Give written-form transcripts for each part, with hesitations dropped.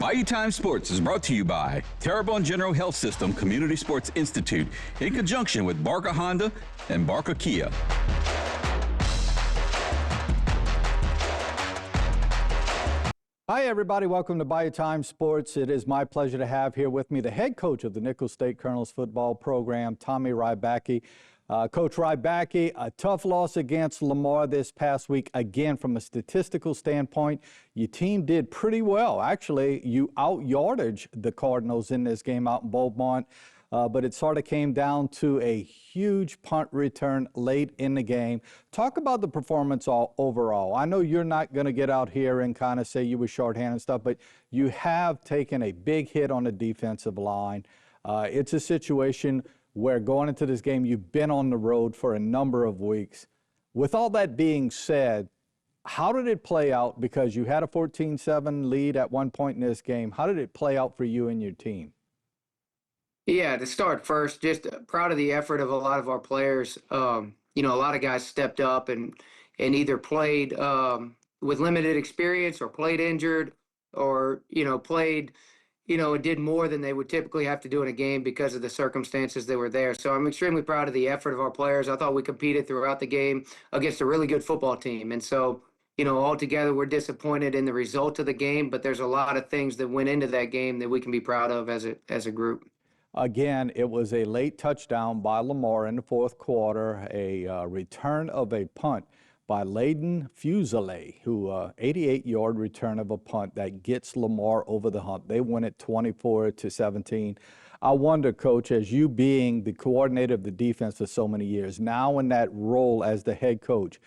Bayou Time Sports is brought to you by Terrebonne General Health System Community Sports Institute in conjunction with Barker Honda and Barker Kia. Hi, everybody. Welcome to Bayou Time Sports. It is my pleasure to have here with me the head coach of the Nicholls State Colonels football program, Tommy Rybacki. Coach Rybacki, a tough loss against Lamar this past week. Again, from a statistical standpoint, your team did pretty well. Actually, you out-yardaged the Cardinals in this game out in Beaumont, but it sort of came down to a huge punt return late in the game. Talk about the performance overall. I know you're not going to get out here and kind of say you were shorthanded and stuff, but you have taken a big hit on the defensive line. It's a situation where going into this game, you've been on the road for a number of weeks. With all that being said, how did it play out? Because you had a 14-7 lead at one point in this game. How did it play out for you and your team? Yeah, to start first, just proud of the effort of a lot of our players. A lot of guys stepped up and either played with limited experience or played injured or, played and did more than they would typically have to do in a game because of the circumstances that were there. So I'm extremely proud of the effort of our players. I thought we competed throughout the game against a really good football team. And so, altogether we're disappointed in the result of the game, but there's a lot of things that went into that game that we can be proud of as a group. Again, it was a late touchdown by Lamar in the fourth quarter, a return of a punt by Layden Fuselier, who 88-yard return of a punt that gets Lamar over the hump. They win it 24-17. I wonder, Coach, as you being the coordinator of the defense for so many years, now in that role as the head coach,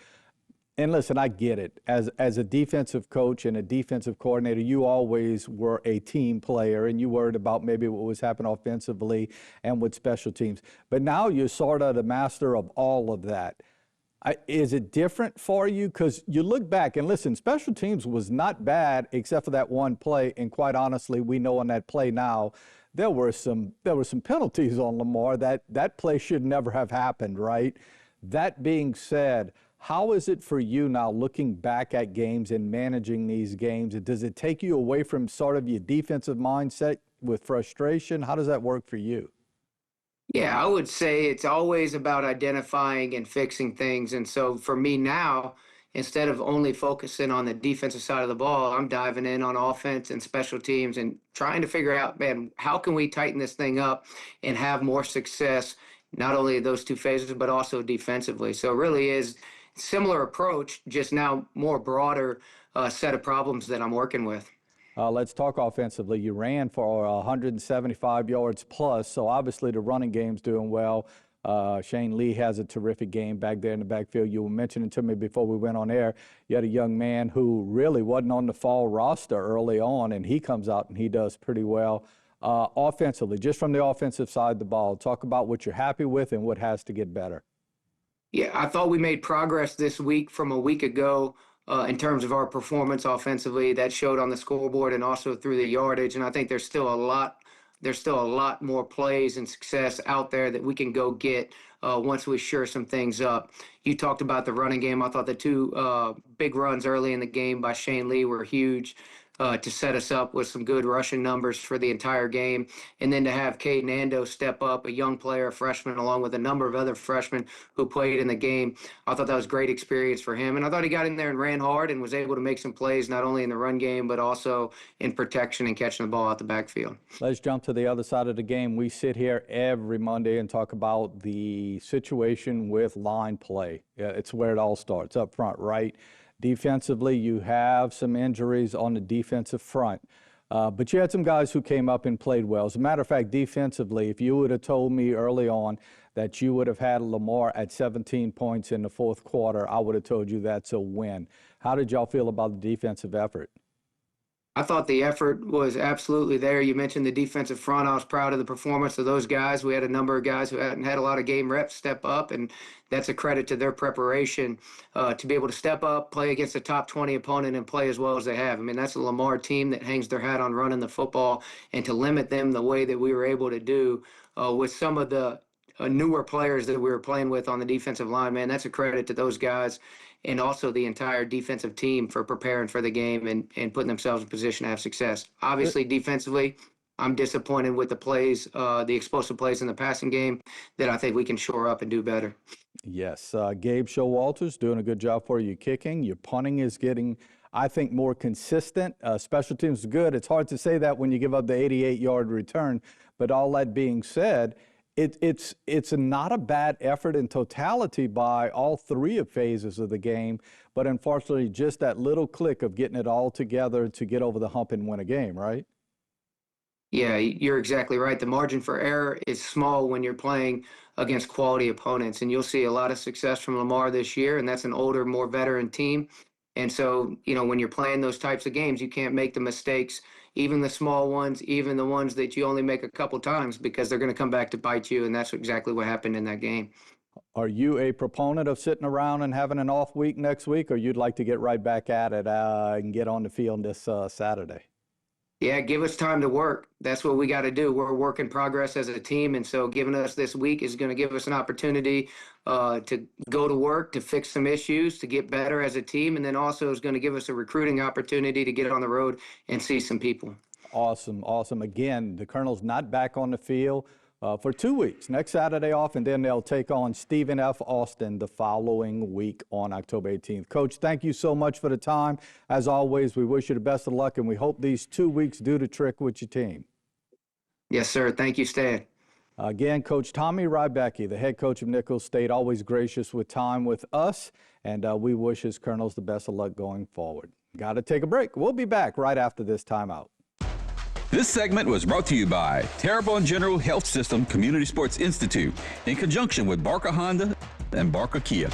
and listen, I get it. As a defensive coach and a defensive coordinator, you always were a team player, and you worried about maybe what was happening offensively and with special teams. But now you're sort of the master of all of that. Is it different for you? Because you look back and listen, special teams was not bad except for that one play. And quite honestly, we know on that play now, there were some penalties on Lamar. That play should never have happened, right? That being said, how is it for you now looking back at games and managing these games? Does it take you away from sort of your defensive mindset with frustration? How does that work for you? Yeah, I would say it's always about identifying and fixing things. And so for me now, instead of only focusing on the defensive side of the ball, I'm diving in on offense and special teams and trying to figure out, man, how can we tighten this thing up and have more success, not only those two phases, but also defensively. So it really is similar approach, just now more broader set of problems that I'm working with. Let's talk offensively. You ran for 175 yards plus, so obviously the running game's doing well. Shane Lee has a terrific game back there in the backfield. You were mentioning to me before we went on air, you had a young man who really wasn't on the fall roster early on, and he comes out and he does pretty well. Offensively, just from the offensive side of the ball, talk about what you're happy with and what has to get better. Yeah, I thought we made progress this week from a week ago. In terms of our performance offensively, that showed on the scoreboard and also through the yardage. And I think there's still a lot more plays and success out there that we can go get once we shore some things up. You talked about the running game. I thought the two big runs early in the game by Shane Lee were huge to set us up with some good rushing numbers for the entire game. And then to have Caden Ando step up, a young player, a freshman, along with a number of other freshmen who played in the game. I thought that was a great experience for him. And I thought he got in there and ran hard and was able to make some plays, not only in the run game, but also in protection and catching the ball out the backfield. Let's jump to the other side of the game. We sit here every Monday and talk about the situation with line play. It's where it all starts, up front, right? Defensively, you have some injuries on the defensive front, but you had some guys who came up and played well. As a matter of fact, defensively, if you would have told me early on that you would have had Lamar at 17 points in the fourth quarter, I would have told you that's a win. How did y'all feel about the defensive effort? I thought the effort was absolutely there. You mentioned the defensive front. I was proud of the performance of those guys. We had a number of guys who hadn't had a lot of game reps step up, and that's a credit to their preparation to be able to step up, play against a top 20 opponent, and play as well as they have. I mean, that's a Lamar team that hangs their hat on running the football, and to limit them the way that we were able to do with some of the newer players that we were playing with on the defensive line, man, that's a credit to those guys. and also the entire defensive team for preparing for the game and putting themselves in position to have success. Obviously, defensively, I'm disappointed with the plays, the explosive plays in the passing game that I think we can shore up and do better. Yes, Gabe Showalter's doing a good job for you kicking. Your punting is getting, I think, more consistent. Special teams is good. It's hard to say that when you give up the 88-yard return, but all that being said, it's not a bad effort in totality by all three phases of the game, but unfortunately just that little click of getting it all together to get over the hump and win a game, right? Yeah, you're exactly right. The margin for error is small when you're playing against quality opponents, and you'll see a lot of success from Lamar this year, and that's an older, more veteran team. And so, when you're playing those types of games, you can't make the mistakes, even the small ones, even the ones that you only make a couple times, because they're going to come back to bite you, and that's exactly what happened in that game. Are you a proponent of sitting around and having an off week next week, or you'd like to get right back at it and get on the field this Saturday? Yeah, give us time to work. That's what we got to do. We're a work in progress as a team. And so giving us this week is going to give us an opportunity to go to work, to fix some issues, to get better as a team. And then also is going to give us a recruiting opportunity to get on the road and see some people. Awesome, awesome. Again, the Colonel's not back on the field for 2 weeks. Next Saturday off, and then they'll take on Stephen F. Austin the following week on October 18th. Coach, thank you so much for the time. As always, we wish you the best of luck, and we hope these 2 weeks do the trick with your team. Yes, sir. Thank you, Stan. Again, Coach Tommy Rybacki, the head coach of Nicholls State, always gracious with time with us, and we wish his Colonels the best of luck going forward. Got to take a break. We'll be back right after this timeout. This segment was brought to you by Terrebonne General Health System Community Sports Institute in conjunction with Barker Honda and Barker Kia.